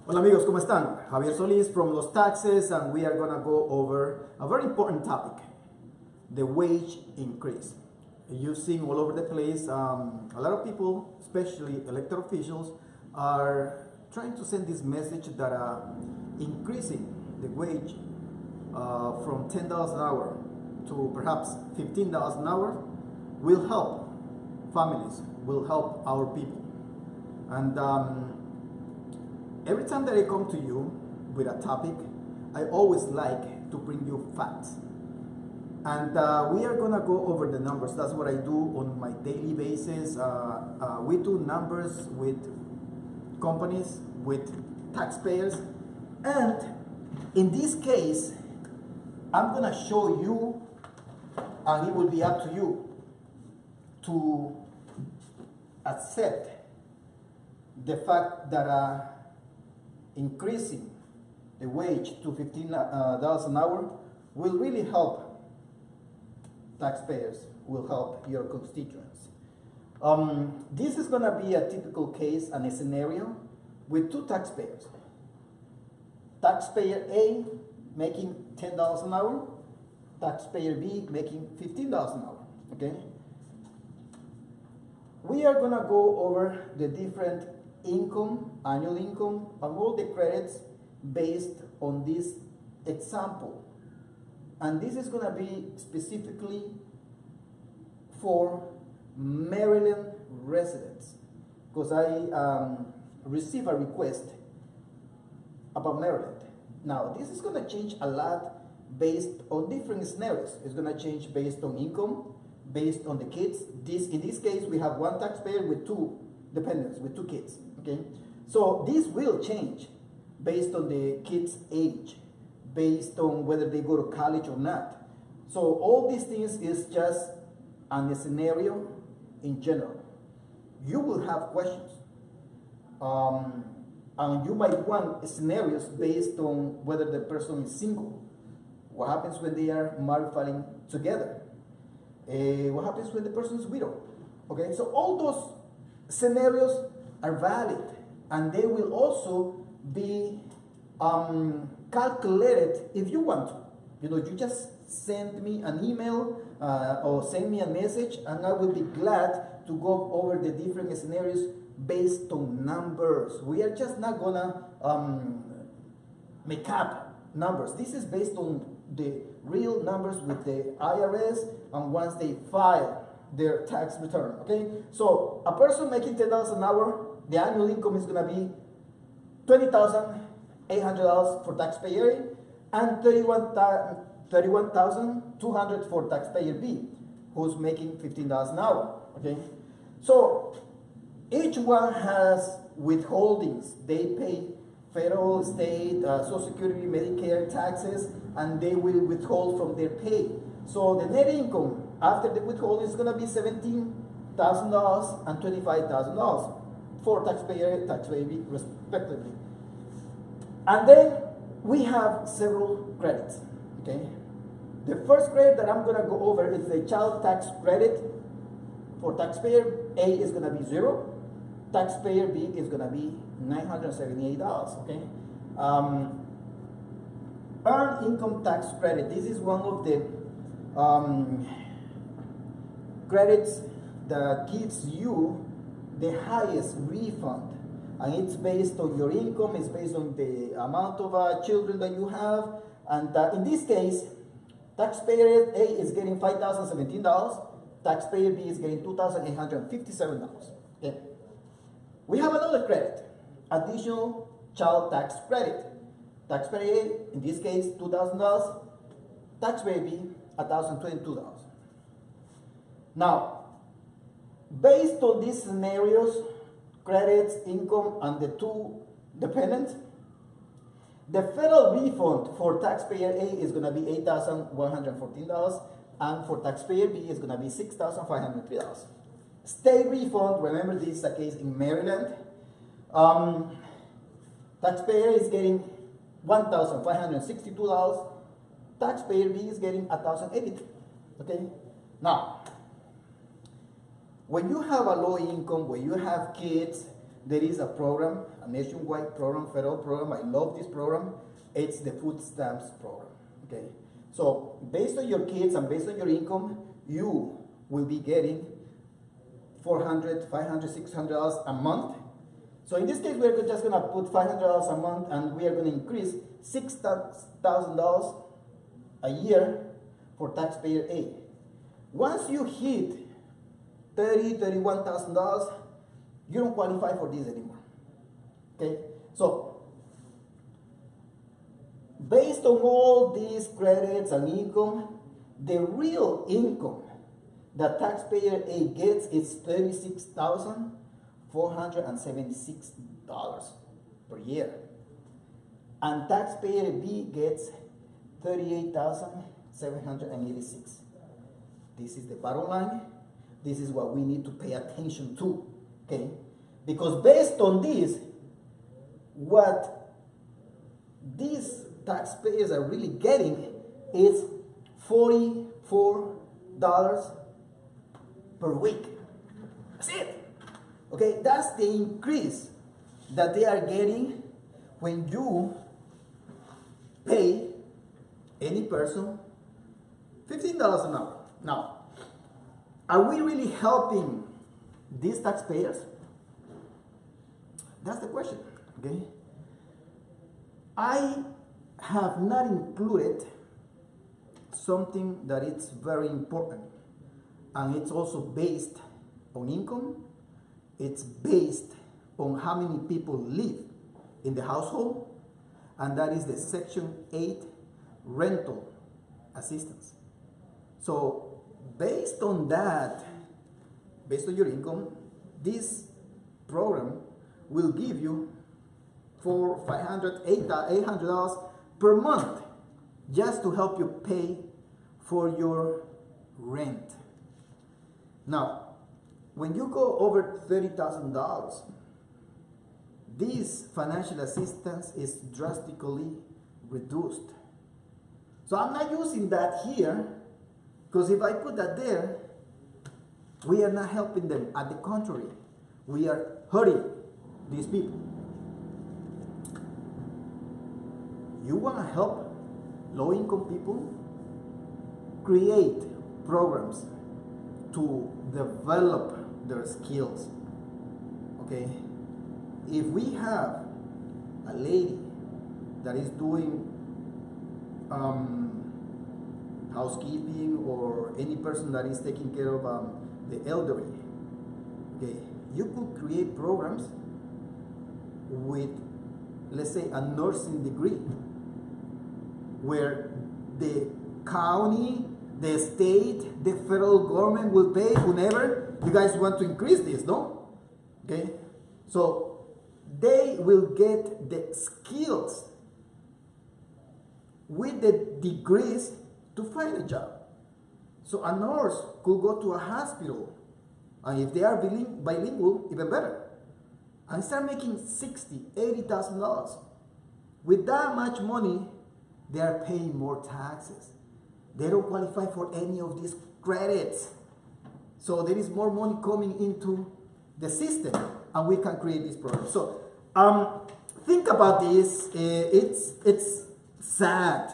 Hola amigos, ¿cómo están? Javier Solís from Los Taxes, and we are gonna go over a very important topic, the wage increase. You've seen all over the place, a lot of people, especially elected officials, are trying to send this message that increasing the wage from $10 an hour to perhaps $15 an hour will help families, will help our people. And every time that I come to you with a topic, I always like to bring you facts. And we are gonna go over the numbers. That's what I do on my daily basis. We do numbers with companies, with taxpayers. And in this case, I'm gonna show you, and it will be up to you to accept the fact that increasing the wage to $15 an hour will really help taxpayers, will help your constituents. This is going to be a typical case and a scenario with two taxpayers. Taxpayer A making $10 an hour, taxpayer B making $15 an hour. Okay? We are going to go over the different income, annual income, and all the credits based on this example. And this is going to be specifically for Maryland residents, because I received a request about Maryland. Now, this is going to change a lot based on different scenarios. It's going to change based on income, based on the kids. In this case, we have one taxpayer with two dependents, with two kids. Okay? So this will change based on the kids' age, based on whether they go to college or not. So all these things is just a scenario in general. You will have questions. And you might want scenarios based on whether the person is single. What happens when they are married filing together? What happens when the person is widow? Okay, so all those scenarios are valid, and they will also be calculated if you want to. You know, you just send me an email or send me a message, and I will be glad to go over the different scenarios based on numbers. We are just not gonna make up numbers. This is based on the real numbers with the IRS, and once they file their tax return. Okay, so a person making $10 an hour, the annual income is going to be $20,800 for taxpayer A and $31,200 for taxpayer B, who's making $15 an hour. Okay, so each one has withholdings. They pay federal, state, Social Security, Medicare taxes, and they will withhold from their pay. So the net income after the withholding is going to be $17,000 and $25,000 for taxpayer A, taxpayer B, respectively. And then we have several credits. Okay, the first credit that I'm going to go over is the child tax credit. For taxpayer A is going to be $0. Taxpayer B is going to be $978. Okay. Earned income tax credit. This is one of the credits that gives you the highest refund, and it's based on your income, it's based on the amount of children that you have, and in this case, taxpayer A is getting $5,017, taxpayer B is getting $2,857. Okay. We have another credit, additional child tax credit. Taxpayer A, in this case, $2,000, taxpayer B, $1,022. Now, based on these scenarios, credits, income, and the two dependents, the federal refund for taxpayer A is going to be $8,114, and for taxpayer B is going to be $6,503. State refund, remember this is a case in Maryland, taxpayer is getting $1,562, taxpayer B is getting $1,080. Okay? Now, when you have a low income, when you have kids, there is a program, a nationwide program, federal program. I love this program. It's the food stamps program. Okay, so based on your kids and based on your income, you will be getting $400, $500, $600 a month. So in this case, we're just going to put $500 a month, and we are going to increase $6,000 a year for taxpayer A. Once you hit $30,000, $31,000, you don't qualify for this anymore. Okay, so based on all these credits and income, the real income that taxpayer A gets is $36,476 per year, and taxpayer B gets $38,786. This is the bottom line. This is what we need to pay attention to, okay? Because based on this, what these taxpayers are really getting is $44 per week. That's it. Okay, that's the increase that they are getting when you pay any person $15 an hour. Now, are we really helping these taxpayers? That's the question, okay? I have not included something that is very important, and it's also based on income. It's based on how many people live in the household, and that is the Section 8 rental assistance. So based on that, based on your income, this program will give you $400, $500, $800 per month just to help you pay for your rent. Now, when you go over $30,000, this financial assistance is drastically reduced. So I'm not using that here, because if I put that there, we are not helping them. At the contrary, we are hurting these people. You want to help low-income people? Create programs to develop their skills. Okay? If we have a lady that is doing housekeeping, or any person that is taking care of the elderly, okay, you could create programs with, let's say, a nursing degree, where the county, the state, the federal government will pay whenever you guys want to increase this, no? Okay, so they will get the skills with the degrees to find a job. So a nurse could go to a hospital, and if they are bilingual, even better, and start making $60,000, $80,000. With that much money, they are paying more taxes. They don't qualify for any of these credits. So there is more money coming into the system, and we can create this program. So think about this. It's sad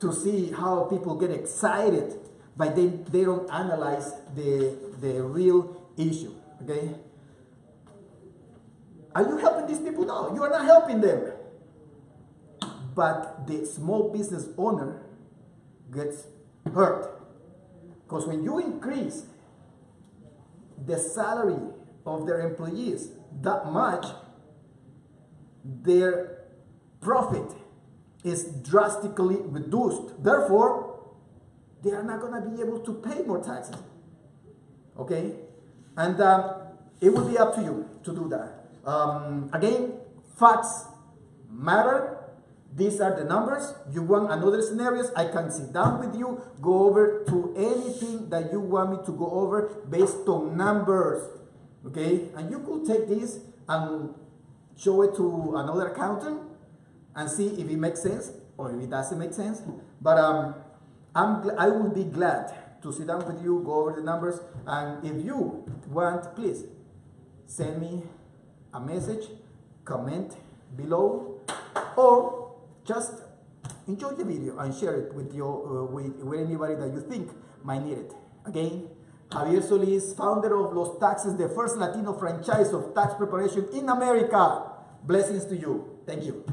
to see how people get excited, but they don't analyze the real issue. Okay? Are you helping these people? No, you are not helping them. But the small business owner gets hurt. Because when you increase the salary of their employees that much, their profit is drastically reduced. Therefore, they are not going to be able to pay more taxes. Okay? And it will be up to you to do that. Again, facts matter. These are the numbers. You want another scenarios, I can sit down with you, go over to anything that you want me to go over based on numbers. Okay? And you could take this and show it to another accountant and see if it makes sense or if it doesn't make sense. But I will be glad to sit down with you, go over the numbers, and if you want, please send me a message, comment below, or just enjoy the video and share it with with anybody that you think might need it. Again, Javier Solis, founder of Los Taxes, the first Latino franchise of tax preparation in America. Blessings to you. Thank you.